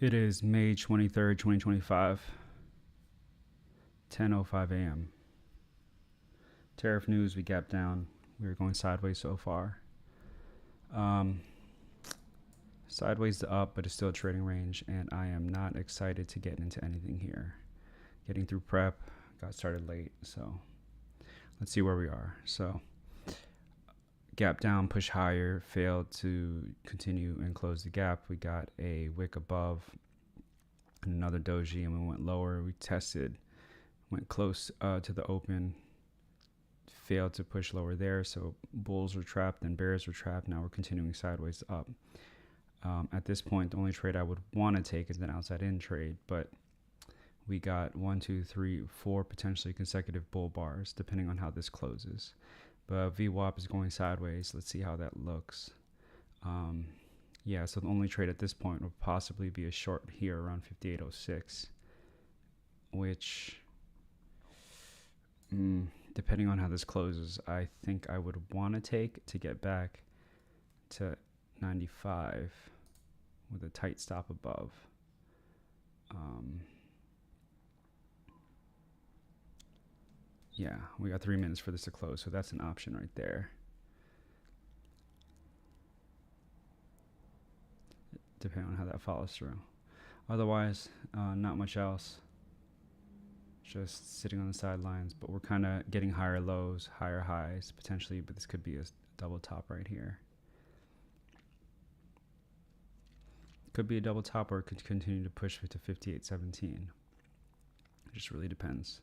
It is May 23rd, 2025, 10:05 a.m. Tariff news, we gapped down. We were going sideways so far. Um, Sideways to up, but it's still a trading range, and I am not excited to get into anything here. Getting through prep, got started late, so let's see where we are. So, gap down, push higher, failed to continue and close the gap. We got a wick above and another doji, and we went lower. We tested, went close to the open, failed to push lower there. So bulls were trapped, then bears were trapped. Now we're continuing sideways up. At this point, the only trade I would want to take is an outside in trade, but we got 1, 2, 3, 4 potentially consecutive bull bars, depending on how this closes. But VWAP is going sideways. Let's see how that looks. Yeah, so the only trade at this point would possibly be a short here around 58.06, which, depending on how this closes, I think I would want to take to get back to 95 with a tight stop above. Yeah, we got 3 minutes for this to close, so that's an option right there. Depending on how that follows through. Otherwise, not much else. Just sitting on the sidelines, but we're kind of getting higher lows, higher highs potentially, but this could be a double top right here. Could be a double top, or it could continue to push to 58.17. It just really depends.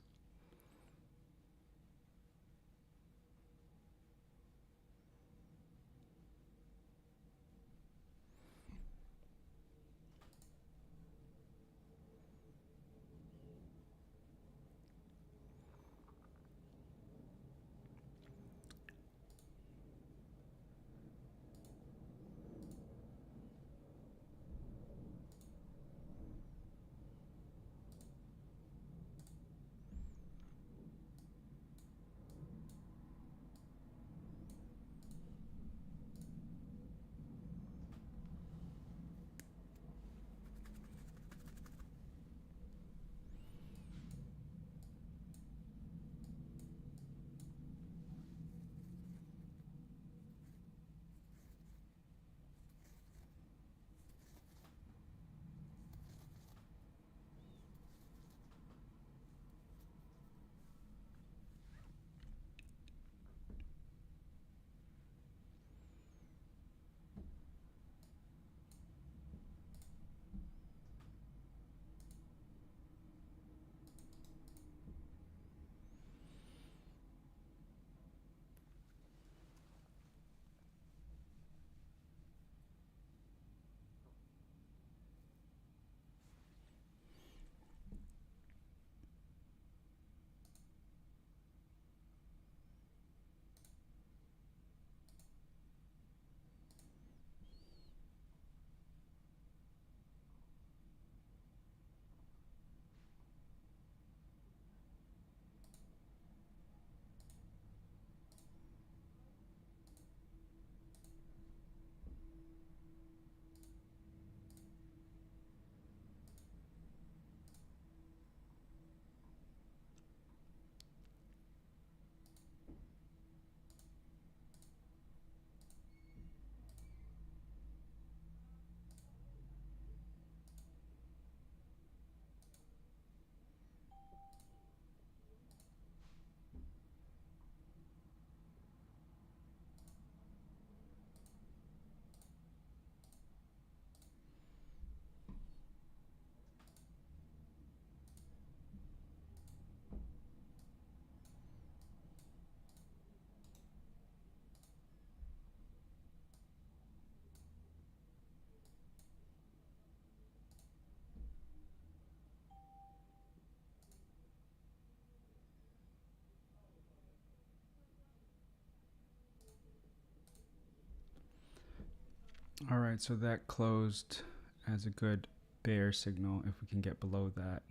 All right, so that closed as a good bear signal. If we can get below that,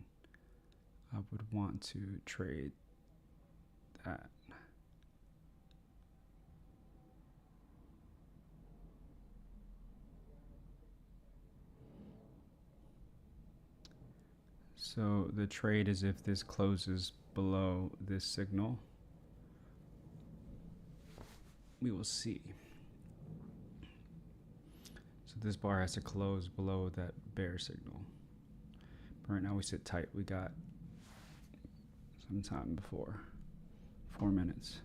I would want to trade that. So the trade is if this closes below this signal. We will see. So this bar has to close below that bear signal. But right now we sit tight. We got some time before. 4 minutes.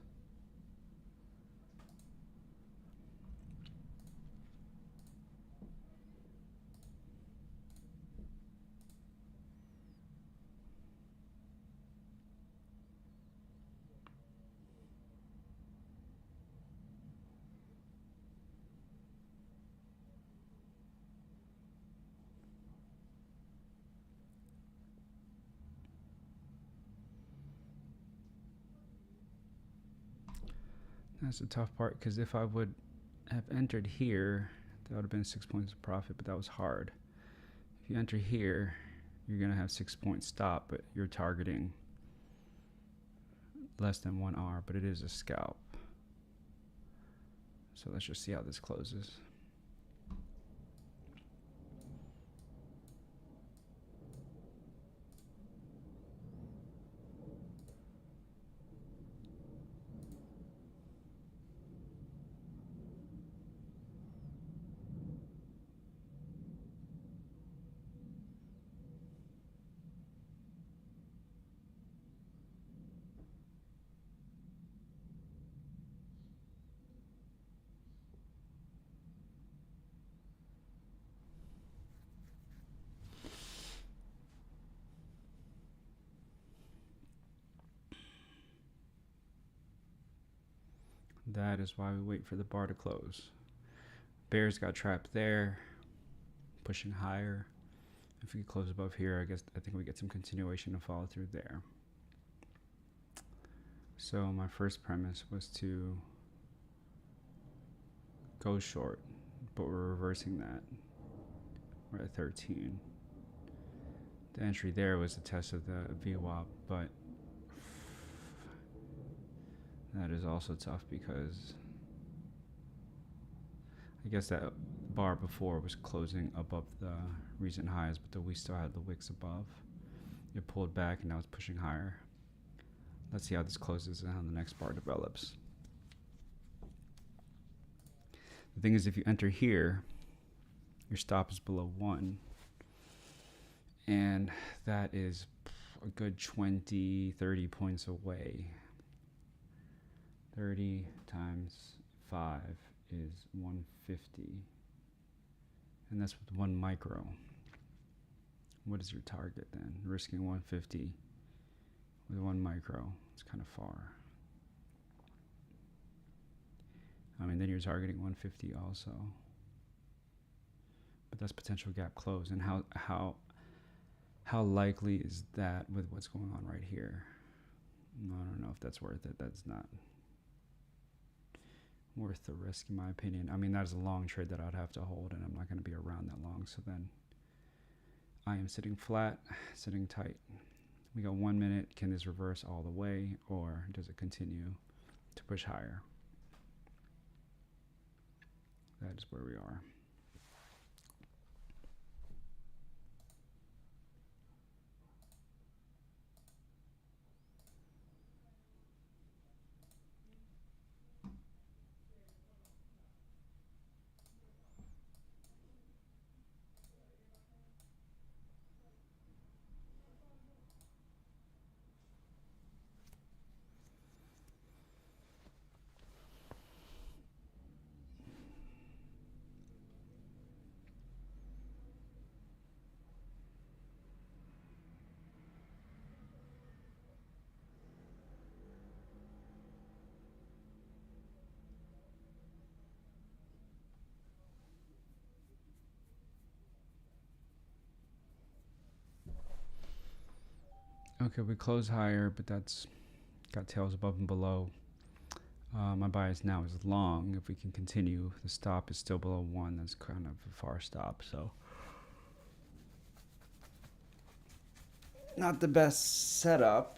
That's the tough part, because if I would have entered here, that would have been 6 points of profit, but that was hard. If you enter here, you're going to have 6 points stop, but you're targeting less than 1 R, but it is a scalp. So let's just see how this closes. That is why we wait for the bar to close. Bears got trapped there, pushing higher. If we close above here, I think we get some continuation and follow through there. So my first premise was to go short, but we're reversing that. We're at 13. The entry there was the test of the VWAP, but that is also tough because I guess that bar before was closing above the recent highs, but we still had the wicks above. It pulled back and now it's pushing higher. Let's see how this closes and how the next bar develops. The thing is, if you enter here, your stop is below 1. And that is a good 20, 30 points away. 30 times 5 is 150. And that's with 1 micro. What is your target then? Risking 150 with 1 micro. It's kind of far. I mean, then you're targeting 150 also. But that's potential gap close. And how likely is that with what's going on right here? I don't know if that's worth it. That's not worth the risk, in my opinion. I mean, that is a long trade that I'd have to hold, and I'm not going to be around that long. So then I am sitting flat, sitting tight. We got 1 minute. Can this reverse all the way, or does it continue to push higher? That is where we are. Okay, we close higher, but that's got tails above and below. My bias now is long. If we can continue, the stop is still below 1. That's kind of a far stop, so not the best setup.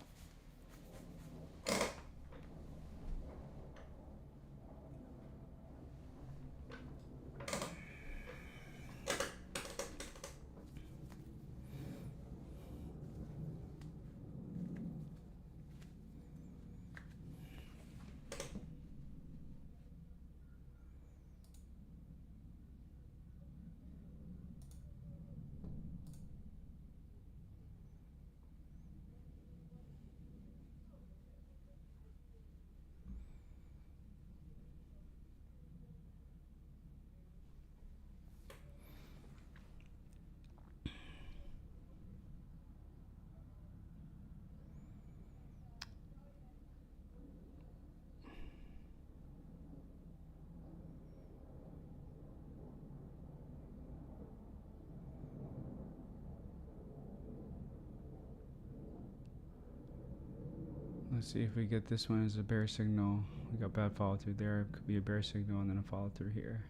Let's see if we get this one as a bear signal. We got bad follow through there. It could be a bear signal and then a follow through here.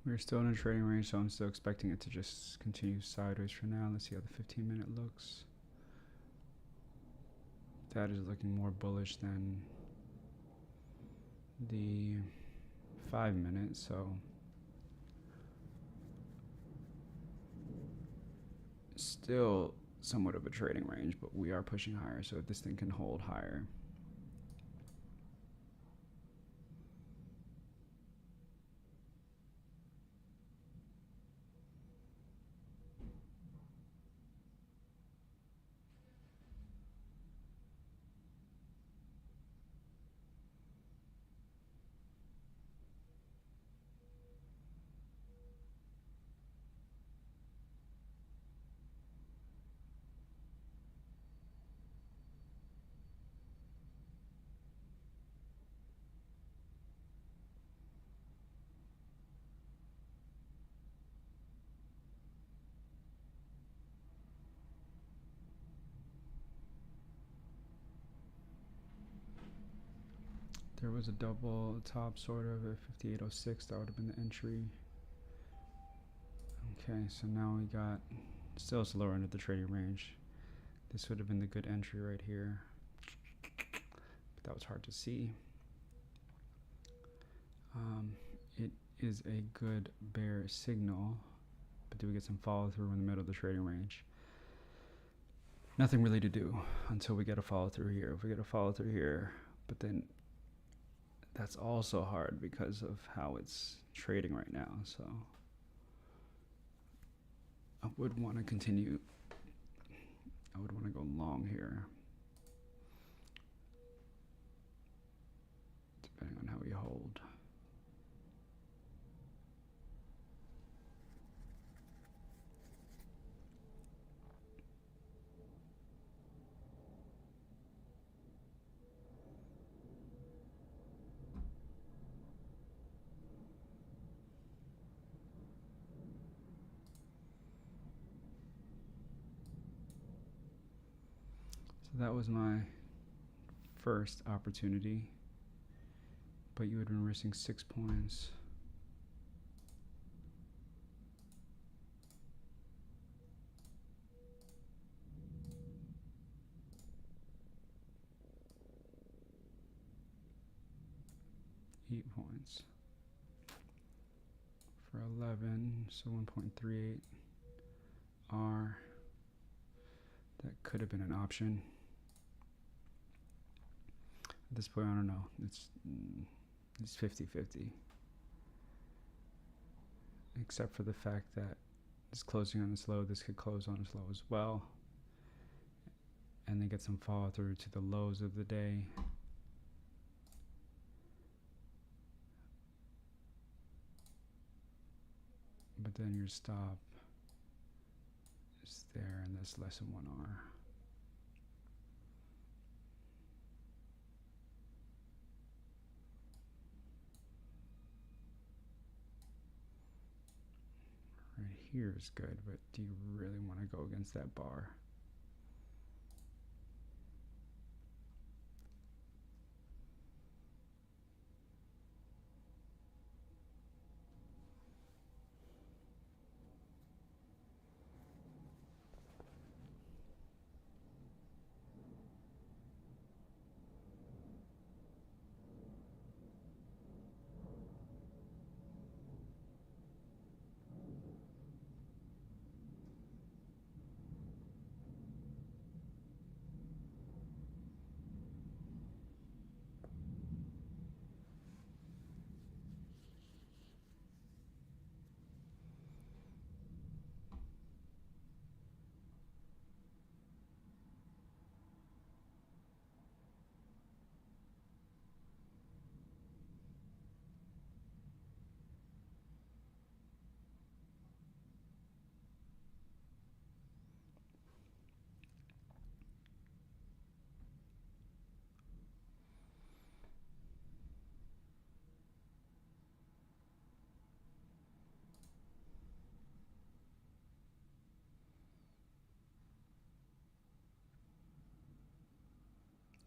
We're still in a trading range, so I'm still expecting it to just continue sideways for now. Let's see how the 15-minute looks. That is looking more bullish than the 5-minute, so still somewhat of a trading range, but we are pushing higher, so if this thing can hold higher. There was a double top sort of at 58.06. That would have been the entry. Okay, so now we got still it's lower end of the trading range. This would have been the good entry right here, but that was hard to see. It is a good bear signal, but do we get some follow through in the middle of the trading range? Nothing really to do until we get a follow through here. If we get a follow through here, but then that's also hard because of how it's trading right now. So I would want to continue. I would want to go long here, depending on how we hold. So that was my first opportunity, but you had been risking 6 points. 8 points. For 11, so 1.38 R. That could have been an option. At this point, I don't know. It's 50-50. Except for the fact that it's closing on this low. This could close on this low as well. And then get some follow through to the lows of the day. But then your stop is there, and that's less than 1R. Right here is good, but do you really want to go against that bar?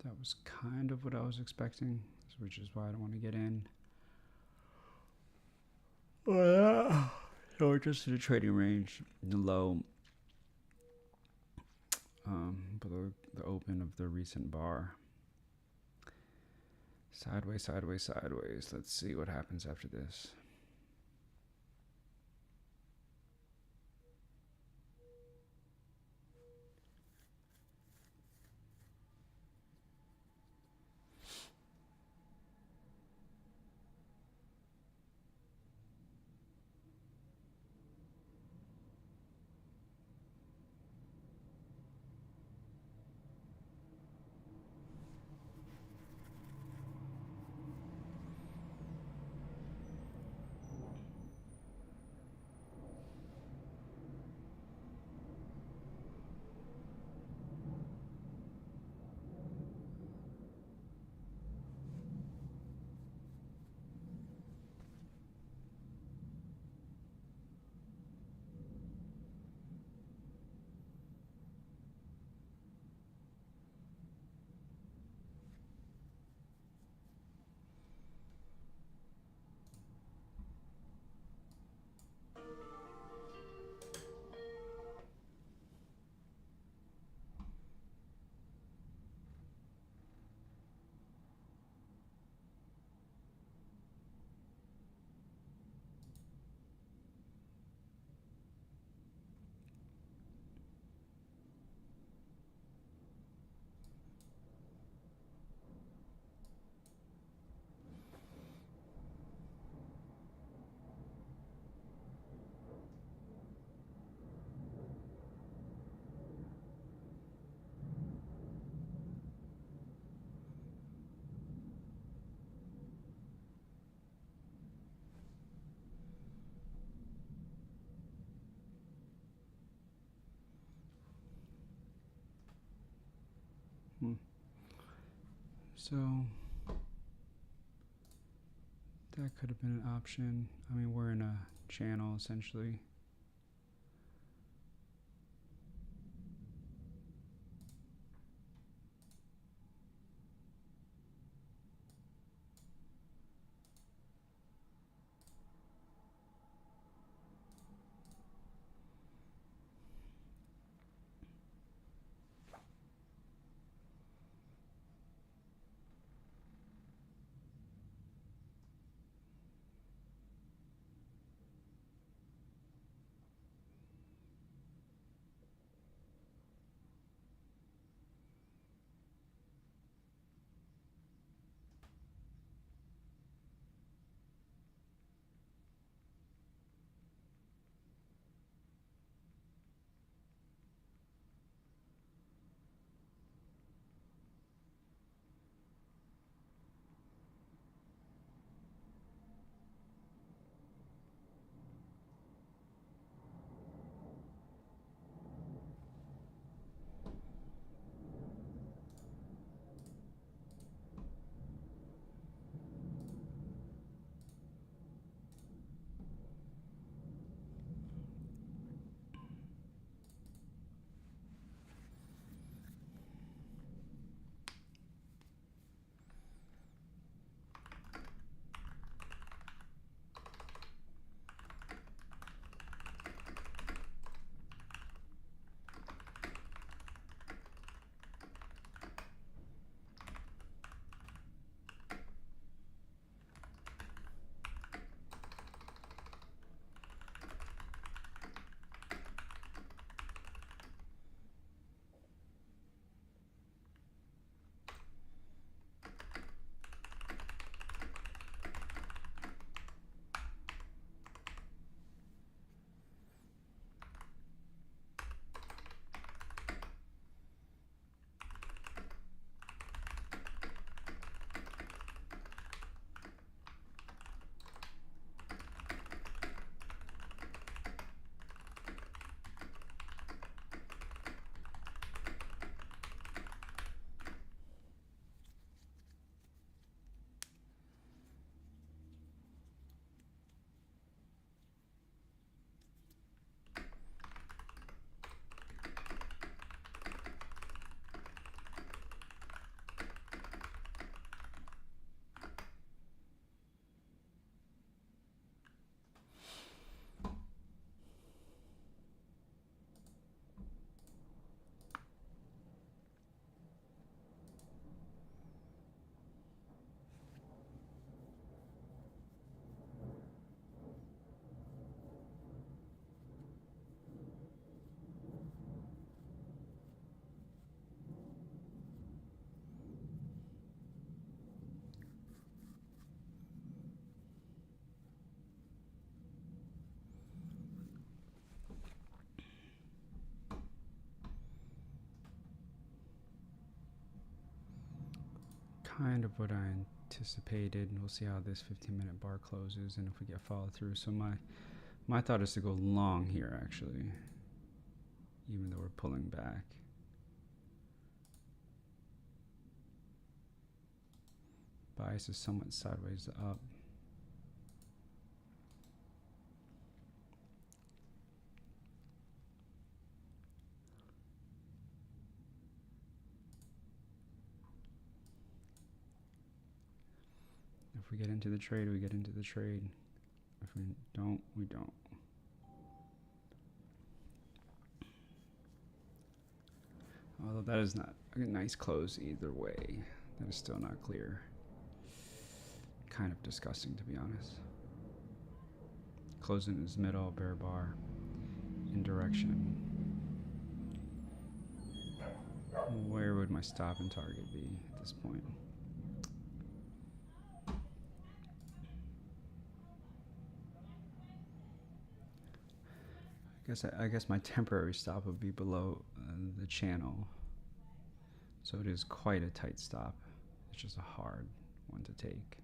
That was kind of what I was expecting, which is why I don't want to get in. So just to the trading range, the low below the open of the recent bar. Sideways, sideways, sideways. Let's see what happens after this. So that could have been an option. I mean, we're in a channel essentially. kind of what I anticipated. We'll see how this 15-minute bar closes and if we get follow through. So my thought is to go long here, actually, even though we're pulling back. Bias is somewhat sideways to up. If we get into the trade, we get into the trade. If we don't, we don't. Although that is not a nice close either way. That is still not clear. Kind of disgusting, to be honest. Closing is middle, bear bar, in direction. Where would my stop and target be at this point? I guess my temporary stop would be below the channel. So it is quite a tight stop. It's just a hard one to take.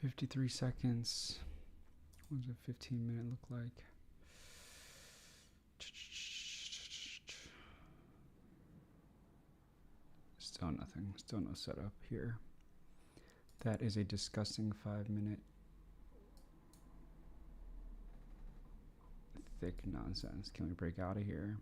$53 seconds. What does a 15-minute look like? Still nothing. Still no setup here. That is a disgusting 5-minute thick nonsense. Can we break out of here?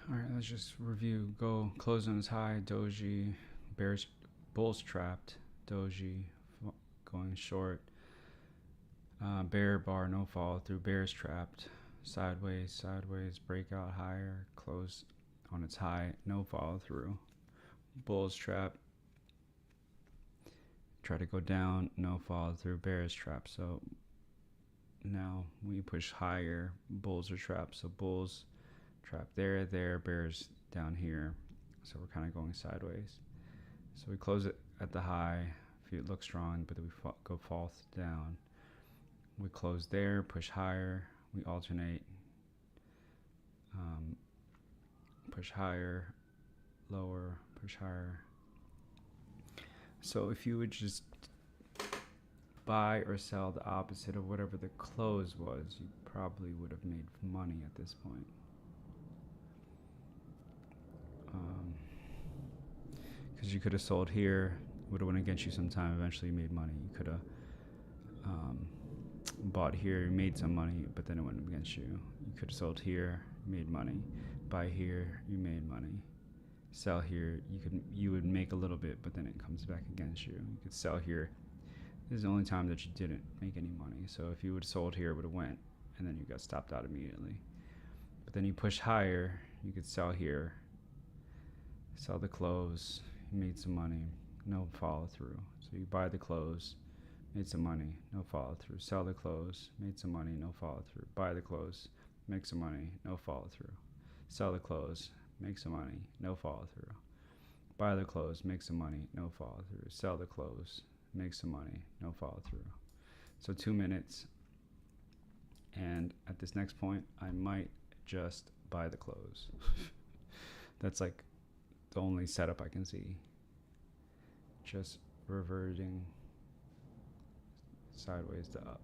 All right, let's just review. Go close on its high, doji, bears, bulls trapped, doji, going short, bear bar, no follow through, bears trapped, sideways, sideways, breakout higher, close on its high, no follow through, bulls trap, try to go down, no follow through, bears trap. So now we push higher, bulls are trapped, so bulls trap there, bears down here, so we're kind of going sideways. So we close it at the high, if it looks strong, but then we go false down. We close there, push higher, we alternate, push higher, lower, push higher. So if you would just buy or sell the opposite of whatever the close was, you probably would have made money at this point. Because you could have sold here, would have went against you sometime, eventually you made money. You could have bought here, you made some money, but then it went against you. You could have sold here, made money. Buy here, you made money. Sell here, you would make a little bit, but then it comes back against you. You could sell here. This is the only time that you didn't make any money. So if you would have sold here, it would have went, and then you got stopped out immediately. But then you push higher, you could sell here, sell the close, you made some money, no follow through. So you buy the close, made some money, no follow through. Sell the close, made some money, no follow through. Buy the close, make some money, no follow through. Sell the close, make some money, no follow through. Buy the close, make some money, no follow through. Sell the close, make some money, no follow through. So 2 minutes, and at this next point I might just buy the close. That's like the only setup I can see. Just reverting sideways to up.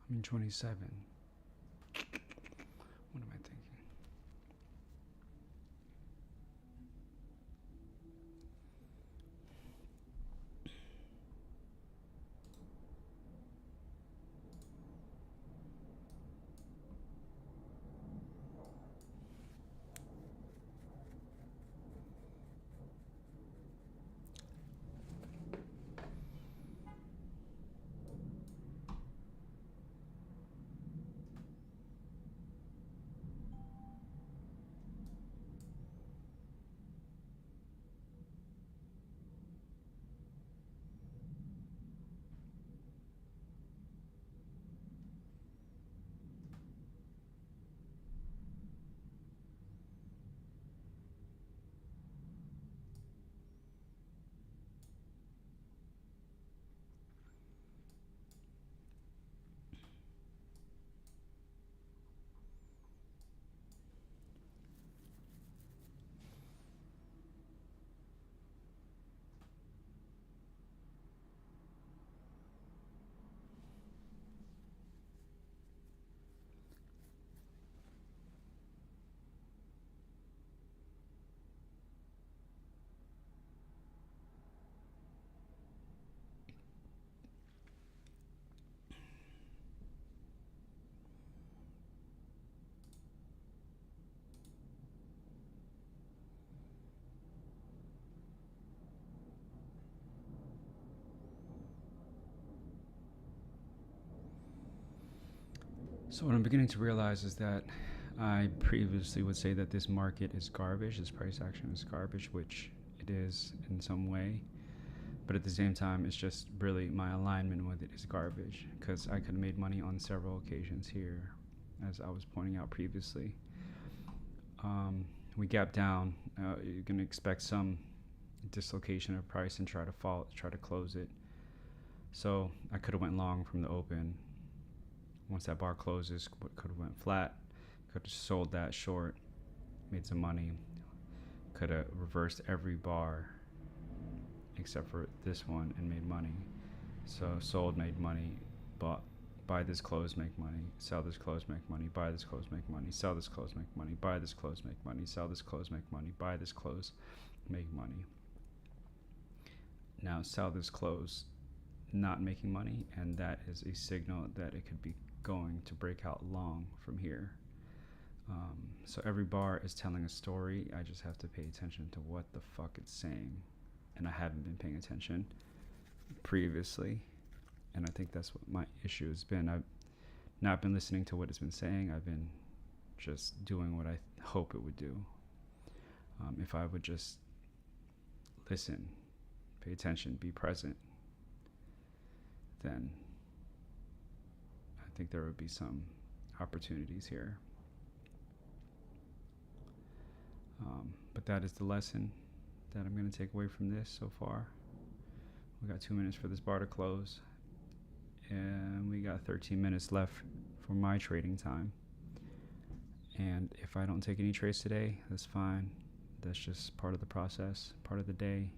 I'm in 27. What am I thinking? So what I'm beginning to realize is that I previously would say that this market is garbage, this price action is garbage, which it is in some way. But at the same time, it's just really my alignment with it is garbage, because I could have made money on several occasions here, as I was pointing out previously. We gap down. You're going to expect some dislocation of price and try to close it. So I could have went long from the open. Once that bar closes, could have went flat, could have sold that short, made some money, could have reversed every bar except for this one and made money. So sold, made money, bought, buy this close, make money, sell this close, make money, buy this close, make money, sell this close, make money, buy this close, make money, sell this close, make money, buy this close, make money. Now sell this close, not making money, and that is a signal that it could be going to break out long from here. So every bar is telling a story. I just have to pay attention to what the fuck it's saying, and I haven't been paying attention previously, and I think that's what my issue has been. I've not been listening to what it's been saying. I've been just doing what I hope it would do. If I would just listen, pay attention, be present, then I think there would be some opportunities here. But that is the lesson that I'm going to take away from this so far. We got 2 minutes for this bar to close, and we got 13 minutes left for my trading time. And if I don't take any trades today, that's fine. That's just part of the process, part of the day.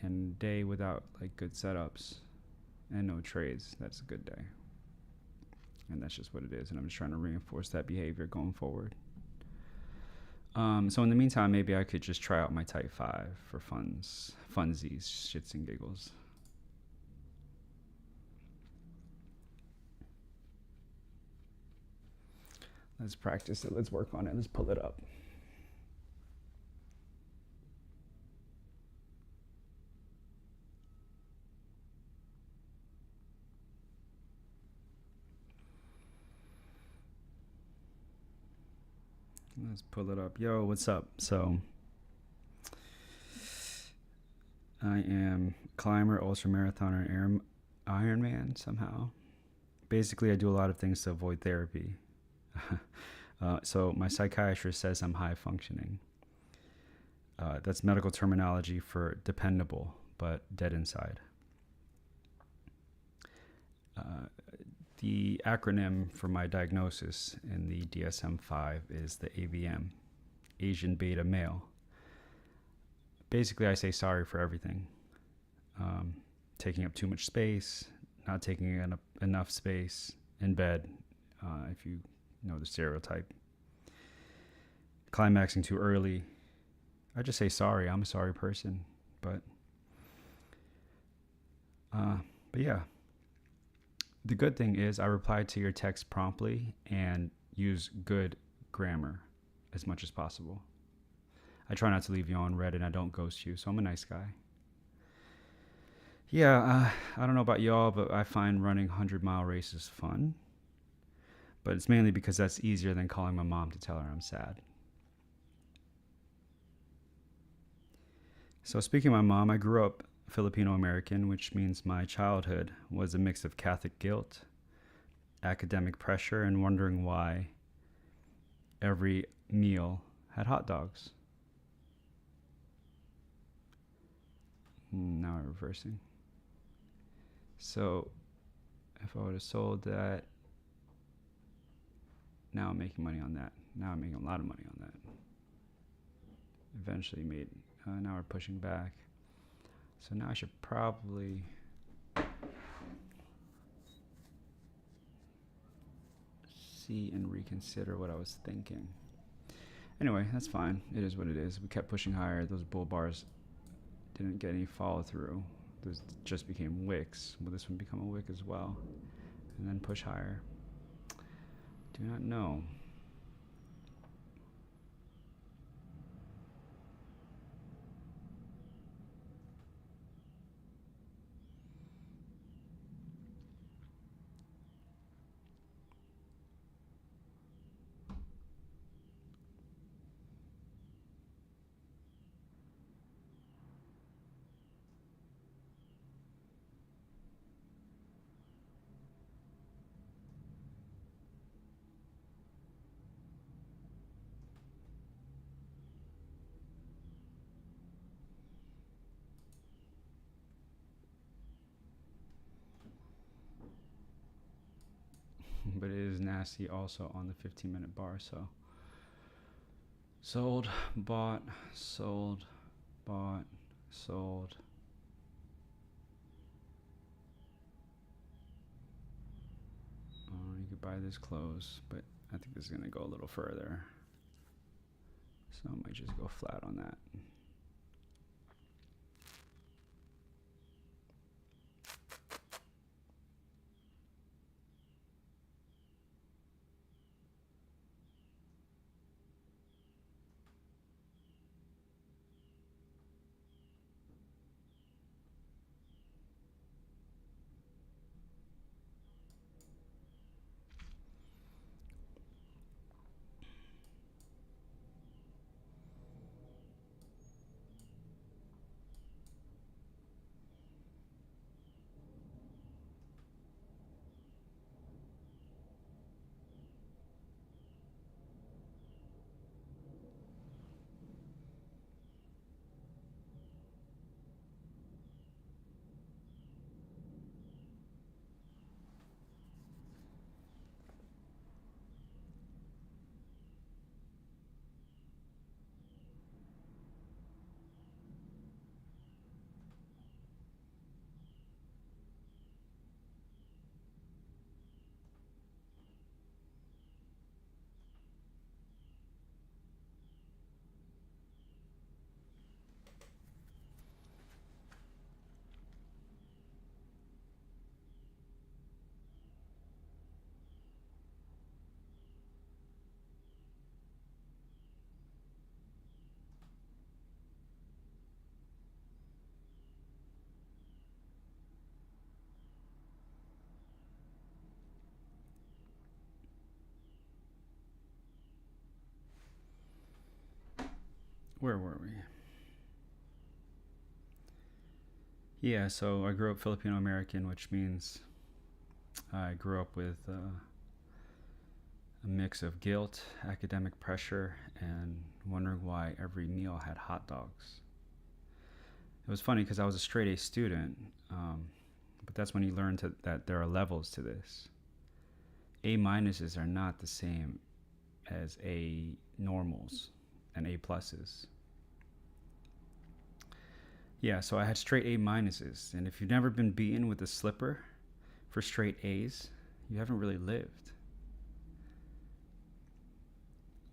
And a day without like good setups and no trades, that's a good day. And that's just what it is. And I'm just trying to reinforce that behavior going forward. So in the meantime, maybe I could just try out my type 5 for funsies, shits and giggles. Let's practice it. Let's work on it. Let's pull it up. Let's pull it up. Yo, what's up? So I am climber, ultra marathoner, and Ironman somehow. Basically, I do a lot of things to avoid therapy. So my psychiatrist says I'm high functioning. That's medical terminology for dependable, but dead inside. The acronym for my diagnosis in the DSM-5 is the ABM, Asian Beta Male. Basically, I say sorry for everything. Taking up too much space, not taking enough space in bed, if you know the stereotype, climaxing too early. I just say sorry. I'm a sorry person, but uh, but yeah. The good thing is I replied to your text promptly and use good grammar as much as possible. I try not to leave you on red and I don't ghost you, so I'm a nice guy. Yeah, I don't know about y'all, but I find running 100-mile races fun. But it's mainly because that's easier than calling my mom to tell her I'm sad. So, speaking of my mom, I grew up Filipino American, which means my childhood was a mix of Catholic guilt, academic pressure, and wondering why every meal had hot dogs. Now I'm reversing. So, if I would have sold that, now I'm making money on that. Now I'm making a lot of money on that. Eventually made, now we're pushing back. So now I should probably see and reconsider what I was thinking. Anyway, that's fine. It is what it is. We kept pushing higher. Those bull bars didn't get any follow through. Those just became wicks. Will this one become a wick as well? And then push higher. Do not know. But it is nasty also on the 15-minute bar. So sold, bought, sold, bought, sold. You could buy this close, but I think this is going to go a little further. So I might just go flat on that. Where were we? Yeah, so I grew up Filipino American, which means I grew up with a mix of guilt, academic pressure, and wondering why every meal had hot dogs. It was funny because I was a straight A student, but that's when you learn that there are levels to this. A minuses are not the same as A normals and A pluses. Yeah, so I had straight A minuses, and if you've never been beaten with a slipper, for straight A's, you haven't really lived.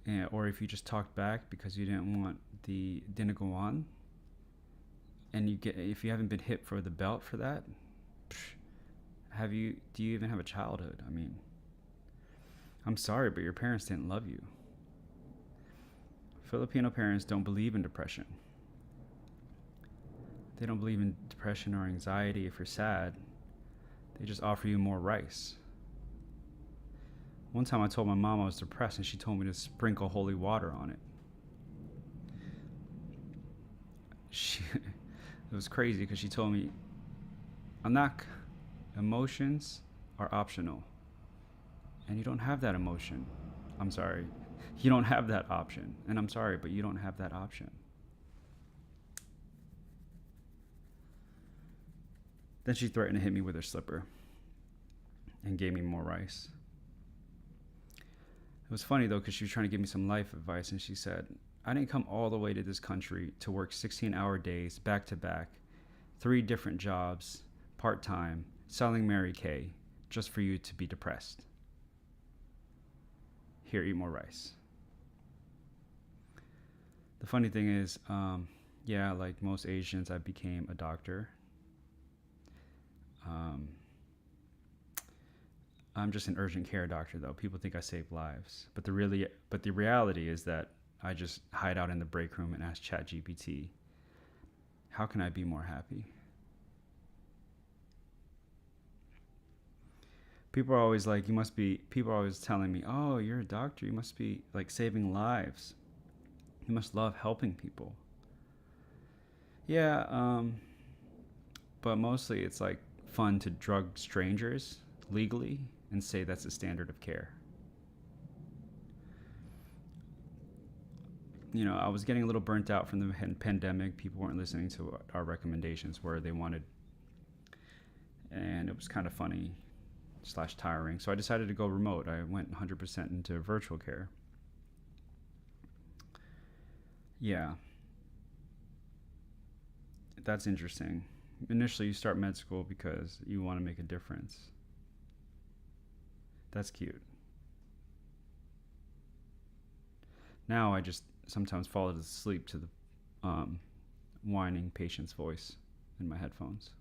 And, or if you just talked back because you didn't go on, and if you haven't been hit for the belt for that, do you even have a childhood? I mean, I'm sorry, but your parents didn't love you. Filipino parents don't believe in depression. They don't believe in depression or anxiety if you're sad. They just offer you more rice. One time I told my mom I was depressed and she told me to sprinkle holy water on it. It was crazy because she told me, Anak, emotions are optional. And you don't have that emotion. I'm sorry. You don't have that option. And I'm sorry, but you don't have that option. Then she threatened to hit me with her slipper and gave me more rice. It was funny though, because she was trying to give me some life advice, and she said, I didn't come all the way to this country to work 16-hour days back to back, 3 different jobs, part-time, selling Mary Kay, just for you to be depressed. Here, eat more rice. The funny thing is, yeah, like most Asians, I became a doctor. I'm just an urgent care doctor, though. People think I save lives, but the reality is that I just hide out in the break room and ask ChatGPT, how can I be more happy? People are always telling me, oh, you're a doctor. You must be like saving lives. You must love helping people. Yeah, but mostly it's like fun to drug strangers legally and say that's the standard of care. You know, I was getting a little burnt out from the pandemic. People weren't listening to what our recommendations were. They wanted, and it was kind of funny / tiring. So I decided to go remote. I went 100% into virtual care. Yeah. That's interesting. Initially, you start med school because you want to make a difference. That's cute. Now I just sometimes fall asleep to the whining patient's voice in my headphones.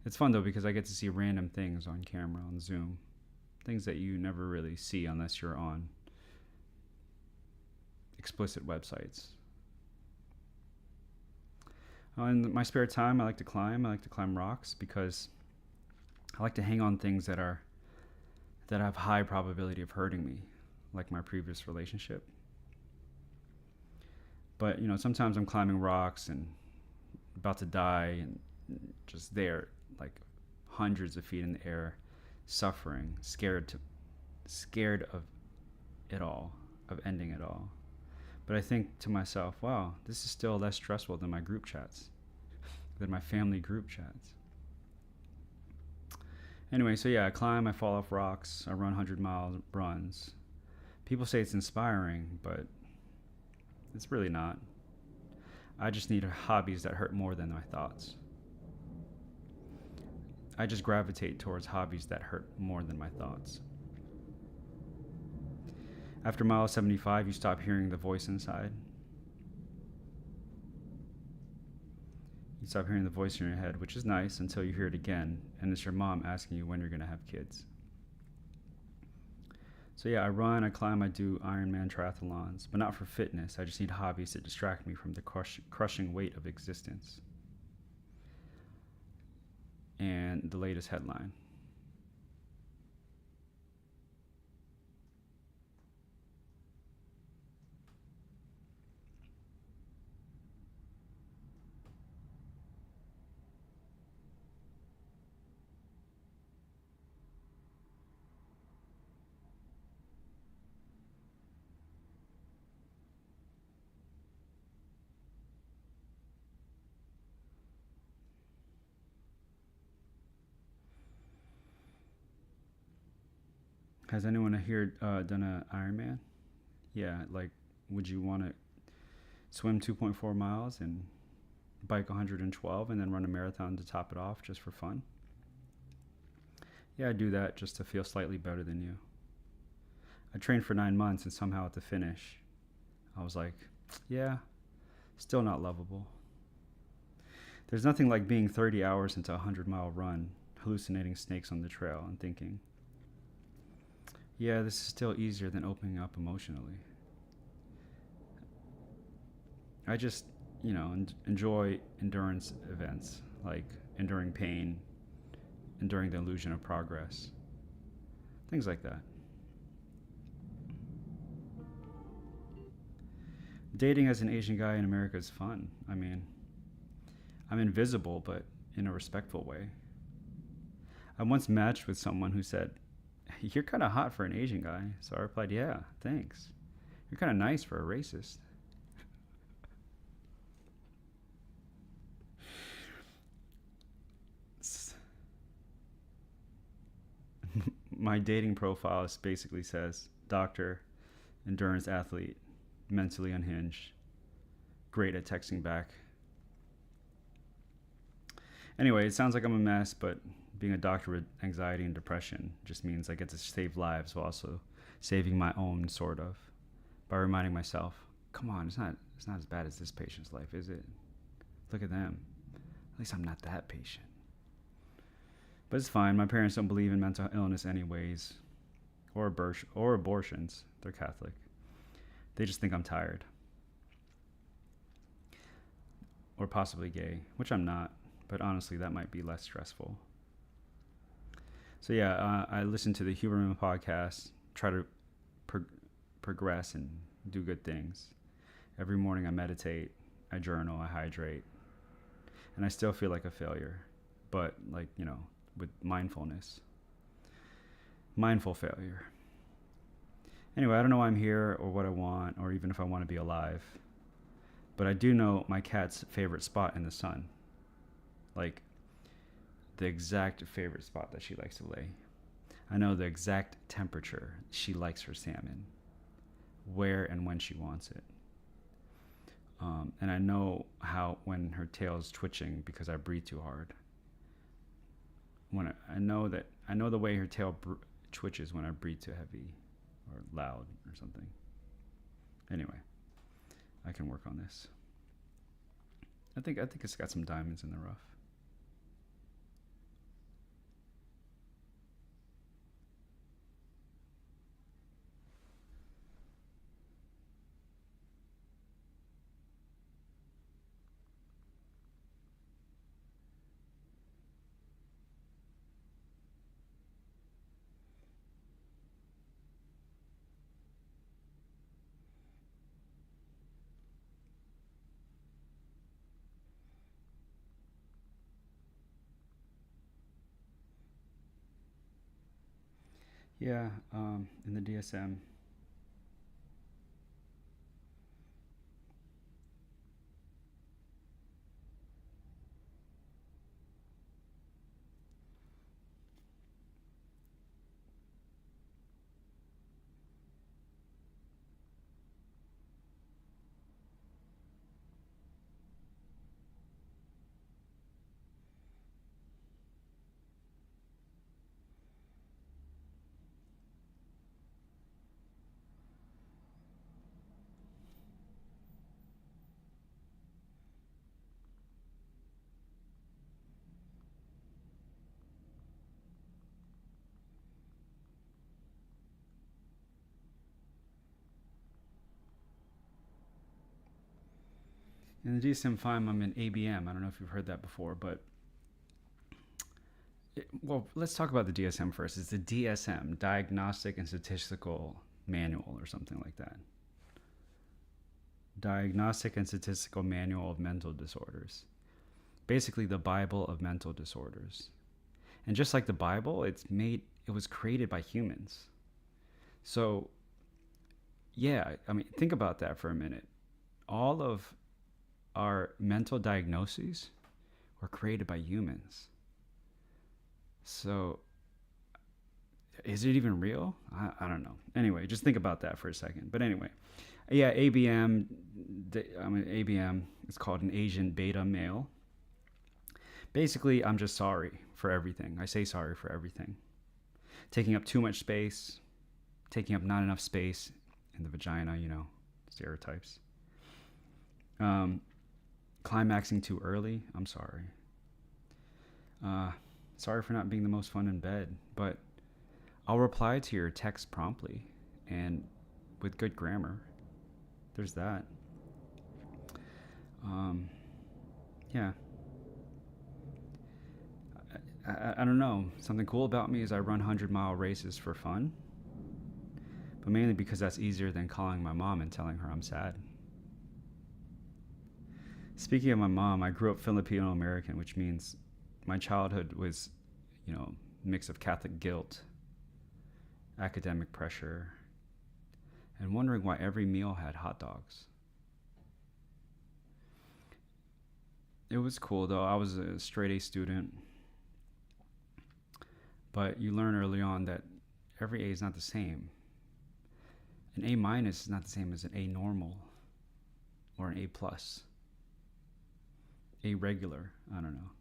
It's fun though because I get to see random things on camera on Zoom, things that you never really see unless you're on explicit websites. In my spare time, I like to climb. I like to climb rocks because I like to hang on things that have high probability of hurting me, like my previous relationship. But you know, sometimes I'm climbing rocks and about to die and just there, like hundreds of feet in the air, suffering, scared of it all, of ending it all. But I think to myself, wow, this is still less stressful than my group chats, than my family group chats. Anyway, so yeah, I climb, I fall off rocks, I run 100-mile runs. People say it's inspiring, but it's really not. I just need hobbies that hurt more than my thoughts. I just gravitate towards hobbies that hurt more than my thoughts. After mile 75, you stop hearing the voice inside. You stop hearing the voice in your head, which is nice until you hear it again, and it's your mom asking you when you're going to have kids. So yeah, I run, I climb, I do Ironman triathlons, but not for fitness. I just need hobbies that distract me from the crushing weight of existence. And the latest headline. Has anyone here done an Ironman? Yeah, like, would you want to swim 2.4 miles and bike 112 and then run a marathon to top it off just for fun? Yeah, I do that just to feel slightly better than you. I trained for 9 months and somehow at the finish, I was like, yeah, still not lovable. There's nothing like being 30 hours into a 100-mile run, hallucinating snakes on the trail and thinking, yeah, this is still easier than opening up emotionally. I just, enjoy endurance events, like enduring pain, enduring the illusion of progress, things like that. Dating as an Asian guy in America is fun. I mean, I'm invisible, but in a respectful way. I once matched with someone who said, "You're kind of hot for an Asian guy." So I replied, "Yeah, thanks. You're kind of nice for a racist." My dating profile basically says doctor, endurance athlete, mentally unhinged, great at texting back. Anyway, it sounds like I'm a mess, but being a doctor with anxiety and depression just means I get to save lives while also saving my own, sort of, by reminding myself, come on, it's not as bad as this patient's life, is it? Look at them. At least I'm not that patient. But it's fine. My parents don't believe in mental illness anyways, or abortions. They're Catholic. They just think I'm tired. Or possibly gay, which I'm not, but honestly, that might be less stressful. So yeah, I listen to the Huberman podcast, try to progress and do good things. Every morning I meditate, I journal, I hydrate, and I still feel like a failure, but with mindfulness. Mindful failure. Anyway, I don't know why I'm here or what I want or even if I want to be alive. But I do know my cat's favorite spot in the sun. Like the exact favorite spot that she likes to lay. I know the exact temperature she likes her salmon, where and when she wants it. And I know how when her tail's twitching because I breathe too hard. I know the way her tail twitches when I breathe too heavy or loud or something. Anyway, I can work on this. I think it's got some diamonds in the rough. Yeah, in the DSM. In the DSM-5, I'm in ABM. I don't know if you've heard that before, but well, let's talk about the DSM first. It's the DSM, Diagnostic and Statistical Manual, or something like that. Diagnostic and Statistical Manual of Mental Disorders. Basically, the Bible of mental disorders. And just like the Bible, it was created by humans. So, yeah, I mean, think about that for a minute. All of our mental diagnoses were created by humans. So, is it even real? I don't know. Anyway, just think about that for a second. But anyway, yeah, ABM, ABM is called an Asian beta male. Basically, I'm just sorry for everything. I say sorry for everything. taking up too much space, taking up not enough space in the vagina, stereotypes. Climaxing too early. I'm sorry. Sorry for not being the most fun in bed, but I'll reply to your text promptly and with good grammar. There's that. Yeah. I don't know. Something cool about me is I run 100-mile races for fun, but mainly because that's easier than calling my mom and telling her I'm sad. Speaking of my mom, I grew up Filipino American, which means my childhood was, mix of Catholic guilt, academic pressure, and wondering why every meal had hot dogs. It was cool though. I was a straight A student, but you learn early on that every A is not the same. An A minus is not the same as an A normal or an A plus. A regular, I don't know.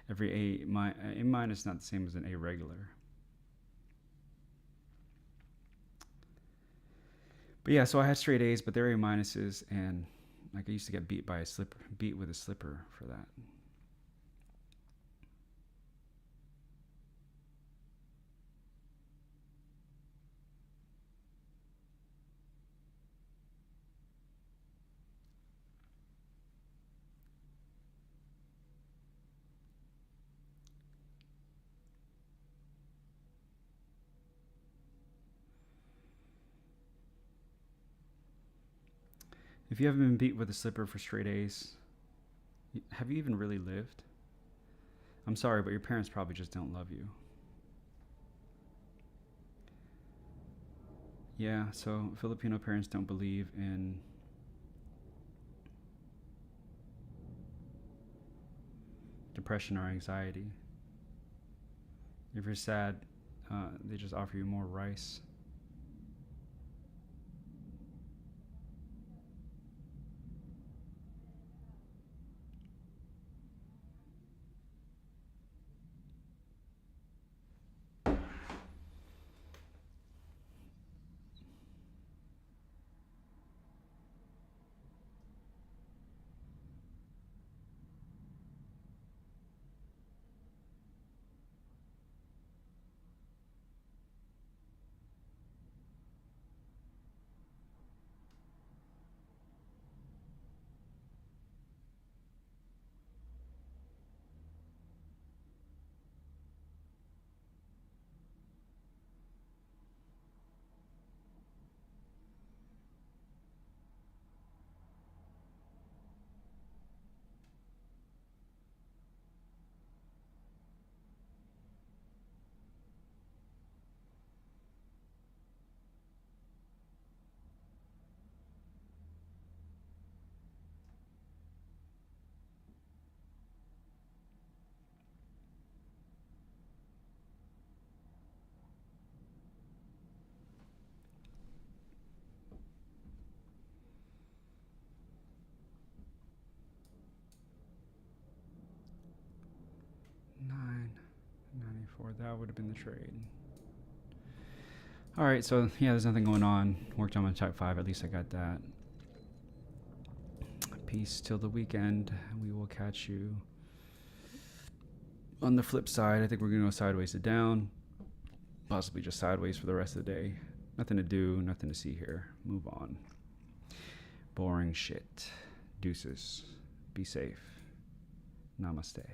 Every A minus is not the same as an A regular. But yeah, so I had straight A's, but they're A minuses, and like I used to get beat with a slipper for that. If you haven't been beat with a slipper for straight A's, have you even really lived? I'm sorry, but your parents probably just don't love you. Yeah, so Filipino parents don't believe in depression or anxiety. If you're sad, they just offer you more rice. $9.94. That would have been the trade. All right, so yeah, there's nothing going on. Worked on my type 5. At least I got that. Peace till the weekend. We will catch you on the flip side. I think we're going to go sideways to down. Possibly just sideways for the rest of the day. Nothing to do, nothing to see here. Move on. Boring shit. Deuces. Be safe. Namaste.